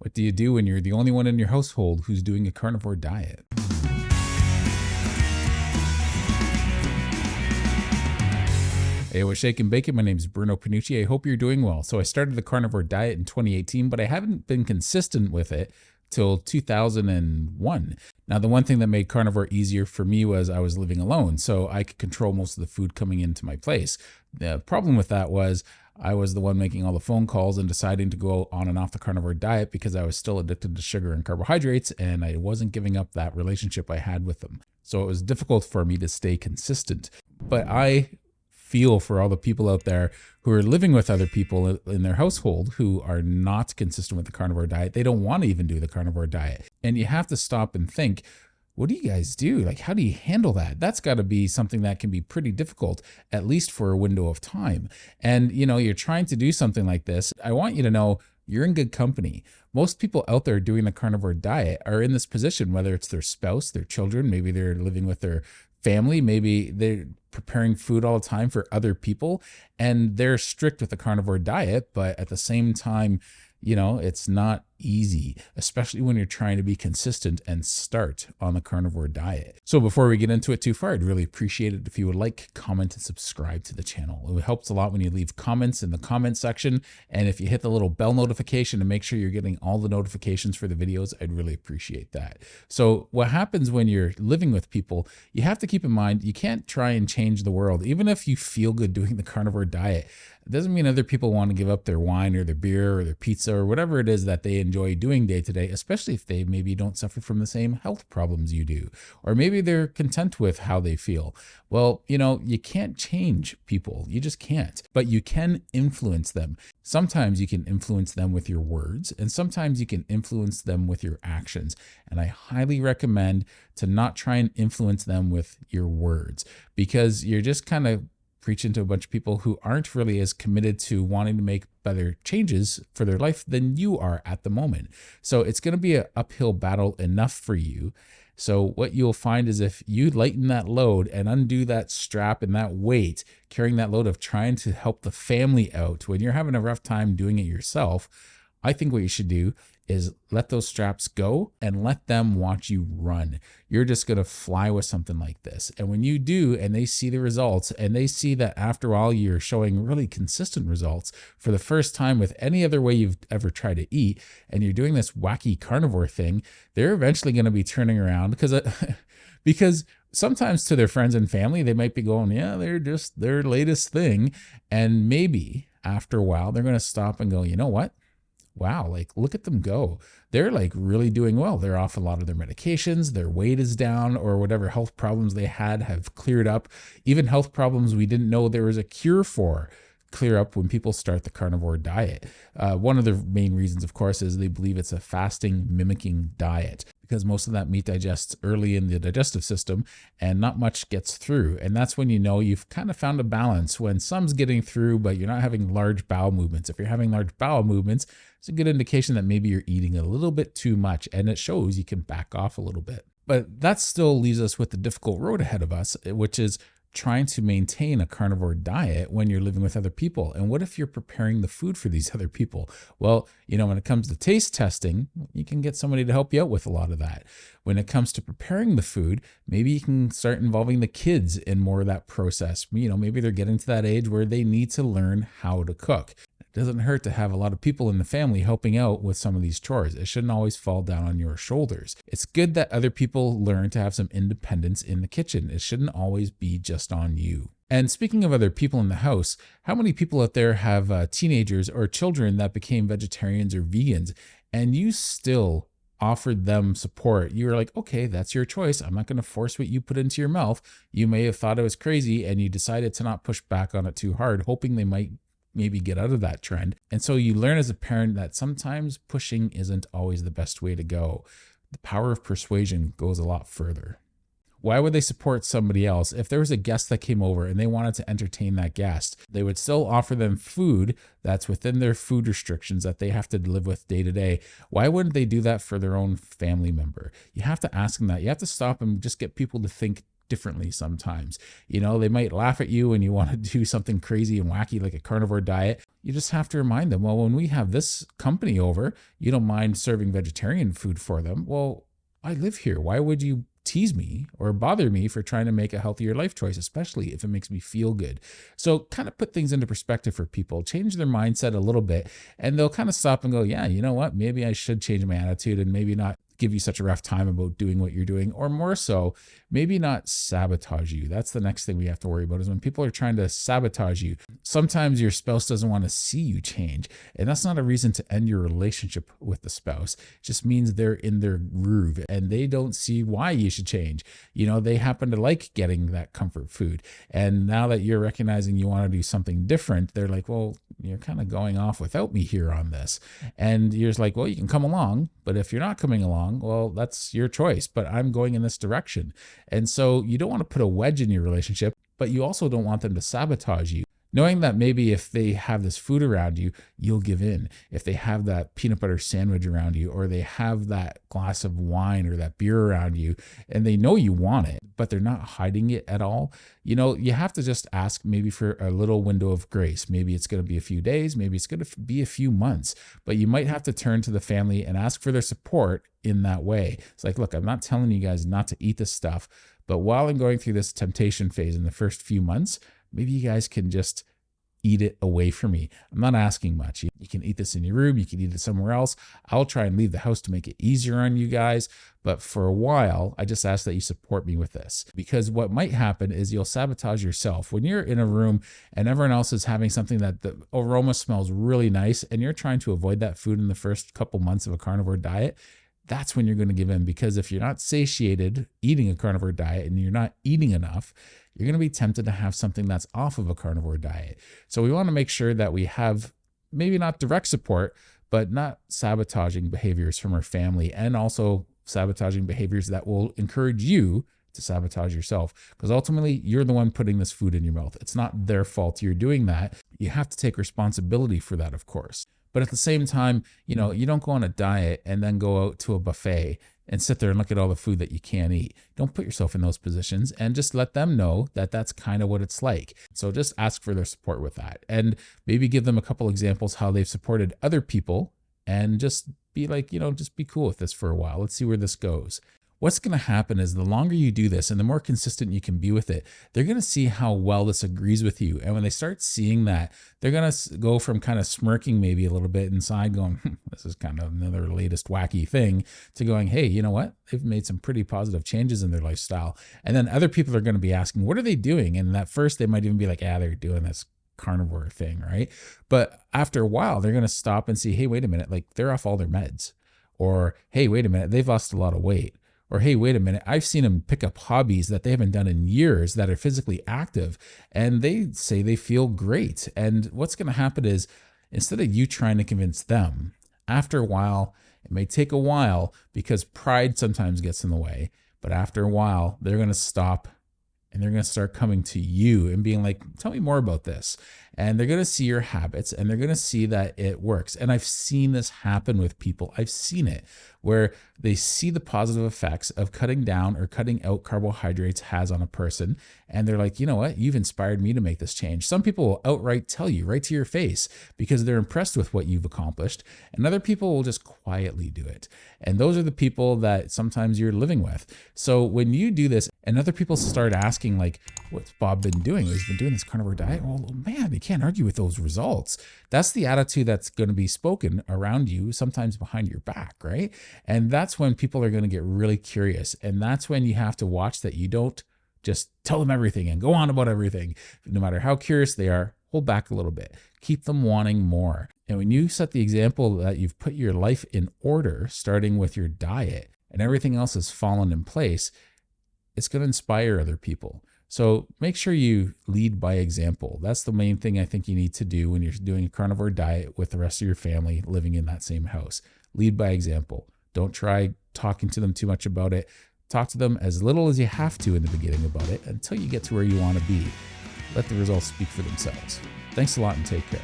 What do you do when you're the only one in your household who's doing a carnivore diet? Hey, what's shaking bacon? My name is Bruno Panucci. I hope you're doing well. So I started the carnivore diet in 2018, but I haven't been consistent with it till 2001. Now, the one thing that made carnivore easier for me was I was living alone, so I could control most of the food coming into my place. The problem with that was I was the one making all the phone calls and deciding to go on and off the carnivore diet because I was still addicted to sugar and carbohydrates, and I wasn't giving up that relationship I had with them. So it was difficult for me to stay consistent. But I feel for all the people out there who are living with other people in their household who are not consistent with the carnivore diet. They don't want to even do the carnivore diet. And you have to stop and think, what do you guys do? Like, how do you handle that? That's got to be something that can be pretty difficult, at least for a window of time. And, you're trying to do something like this. I want you to know you're in good company. Most people out there doing the carnivore diet are in this position, whether it's their spouse, their children, maybe they're living with their family, maybe they're preparing food all the time for other people, and they're strict with the carnivore diet, but at the same time, it's not easy, especially when you're trying to be consistent and start on the carnivore diet. So before we get into it too far, I'd really appreciate it if you would like, comment, and subscribe to the channel. It helps a lot when you leave comments in the comment section. And if you hit the little bell notification to make sure you're getting all the notifications for the videos, I'd really appreciate that. So what happens when you're living with people, you have to keep in mind, you can't try and change the world. Even if you feel good doing the carnivore diet, it doesn't mean other people want to give up their wine or their beer or their pizza or whatever it is that they enjoy doing day to day, especially if they maybe don't suffer from the same health problems you do, or maybe they're content with how they feel. Well, you can't change people. You just can't, but you can influence them. Sometimes you can influence them with your words, and sometimes you can influence them with your actions. And I highly recommend to not try and influence them with your words, because you're just kind of preaching to a bunch of people who aren't really as committed to wanting to make better changes for their life than you are at the moment. So it's going to be an uphill battle enough for you. So what you'll find is if you lighten that load and undo that strap and that weight, carrying that load of trying to help the family out when you're having a rough time doing it yourself, I think what you should do is let those straps go and let them watch you run. You're just going to fly with something like this. And when you do, and they see the results, and they see that after a while you're showing really consistent results for the first time with any other way you've ever tried to eat, and you're doing this wacky carnivore thing, they're eventually going to be turning around because sometimes to their friends and family, they might be going, yeah, they're just their latest thing. And maybe after a while, they're going to stop and go, you know what? Wow, like look at them go. They're like really doing well. They're off a lot of their medications, their weight is down, or whatever health problems they had have cleared up. Even health problems we didn't know there was a cure for clear up when people start the carnivore diet. One of the main reasons, of course, is they believe it's a fasting mimicking diet, because most of that meat digests early in the digestive system and not much gets through. And that's when you've kind of found a balance, when some's getting through, but you're not having large bowel movements. If you're having large bowel movements, it's a good indication that maybe you're eating a little bit too much, and it shows you can back off a little bit. But that still leaves us with the difficult road ahead of us, which is trying to maintain a carnivore diet when you're living with other people. And what if you're preparing the food for these other people? Well, when it comes to taste testing, you can get somebody to help you out with a lot of that. When it comes to preparing the food, maybe you can start involving the kids in more of that process. Maybe they're getting to that age where they need to learn how to cook. It doesn't hurt to have a lot of people in the family helping out with some of these chores. It shouldn't always fall down on your shoulders. It's good that other people learn to have some independence in the kitchen. It shouldn't always be just on you. And speaking of other people in the house, how many people out there have teenagers or children that became vegetarians or vegans, and you still offered them support? You were like, okay, that's your choice. I'm not going to force what you put into your mouth. You may have thought it was crazy, and you decided to not push back on it too hard, hoping they might maybe get out of that trend. And so you learn as a parent that sometimes pushing isn't always the best way to go. The power of persuasion goes a lot further. Why would they support somebody else? If there was a guest that came over and they wanted to entertain that guest, they would still offer them food that's within their food restrictions that they have to live with day to day. Why wouldn't they do that for their own family member? You have to ask them that. You have to stop and just get people to think differently sometimes. They might laugh at you when you want to do something crazy and wacky like a carnivore diet. You just have to remind them, well, when we have this company over, you don't mind serving vegetarian food for them. Well, I live here. Why would you tease me or bother me for trying to make a healthier life choice, especially if it makes me feel good? So kind of put things into perspective for people, change their mindset a little bit, and they'll kind of stop and go, yeah, you know what? Maybe I should change my attitude and maybe not give you such a rough time about doing what you're doing, or more so, maybe not sabotage you. That's the next thing we have to worry about, is when people are trying to sabotage you. Sometimes your spouse doesn't want to see you change, and that's not a reason to end your relationship with the spouse. It just means they're in their groove and they don't see why you should change. They happen to like getting that comfort food, and now that you're recognizing you want to do something different, they're like, well, you're kind of going off without me here on this. And you're just like, well, you can come along, but if you're not coming along, well, that's your choice, but I'm going in this direction. And so you don't want to put a wedge in your relationship, but you also don't want them to sabotage you. Knowing that maybe if they have this food around you, you'll give in. If they have that peanut butter sandwich around you, or they have that glass of wine or that beer around you, and they know you want it, but they're not hiding it at all, you have to just ask maybe for a little window of grace. Maybe it's going to be a few days, maybe it's going to be a few months, but you might have to turn to the family and ask for their support in that way. It's like, look, I'm not telling you guys not to eat this stuff, but while I'm going through this temptation phase in the first few months, maybe you guys can just eat it away from me. I'm not asking much. You can eat this in your room. You can eat it somewhere else. I'll try and leave the house to make it easier on you guys. But for a while, I just ask that you support me with this, because what might happen is you'll sabotage yourself. When you're in a room and everyone else is having something that the aroma smells really nice, and you're trying to avoid that food in the first couple months of a carnivore diet, that's when you're going to give in. Because if you're not satiated eating a carnivore diet and you're not eating enough, you're going to be tempted to have something that's off of a carnivore diet. So we want to make sure that we have maybe not direct support, but not sabotaging behaviors from our family, and also sabotaging behaviors that will encourage you to sabotage yourself, because ultimately you're the one putting this food in your mouth. It's not their fault you're doing that. You have to take responsibility for that, of course. But at the same time, you don't go on a diet and then go out to a buffet and sit there and look at all the food that you can't eat. Don't put yourself in those positions, and just let them know that that's kind of what it's like. So just ask for their support with that, and maybe give them a couple examples how they've supported other people, and just be like, just be cool with this for a while. Let's see where this goes. What's going to happen is the longer you do this and the more consistent you can be with it, they're going to see how well this agrees with you. And when they start seeing that, they're going to go from kind of smirking maybe a little bit inside going, this is kind of another latest wacky thing, to going, hey, you know what? They've made some pretty positive changes in their lifestyle. And then other people are going to be asking, what are they doing? And at first they might even be like, they're doing this carnivore thing, right? But after a while, they're going to stop and see, hey, wait a minute, like they're off all their meds. Or, hey, wait a minute, they've lost a lot of weight. Or, hey, wait a minute, I've seen them pick up hobbies that they haven't done in years that are physically active, and they say they feel great. And what's going to happen is, instead of you trying to convince them, after a while, it may take a while because pride sometimes gets in the way, but after a while, they're going to stop and they're going to start coming to you and being like, tell me more about this. And they're going to see your habits and they're going to see that it works. And I've seen this happen with people. I've seen it where they see the positive effects of cutting down or cutting out carbohydrates has on a person. And they're like, you know what? You've inspired me to make this change. Some people will outright tell you right to your face because they're impressed with what you've accomplished. And other people will just quietly do it. And those are the people that sometimes you're living with. So when you do this and other people start asking like, what's Bob been doing? He's been doing this carnivore diet. Well, man, you can't argue with those results. That's the attitude that's going to be spoken around you, sometimes behind your back, right? And that's when people are going to get really curious. And that's when you have to watch that you don't just tell them everything and go on about everything. No matter how curious they are, hold back a little bit. Keep them wanting more. And when you set the example that you've put your life in order, starting with your diet, and everything else has fallen in place, it's going to inspire other people. So make sure you lead by example. That's the main thing I think you need to do when you're doing a carnivore diet with the rest of your family living in that same house. Lead by example. Don't try talking to them too much about it. Talk to them as little as you have to in the beginning about it until you get to where you want to be. Let the results speak for themselves. Thanks a lot and take care.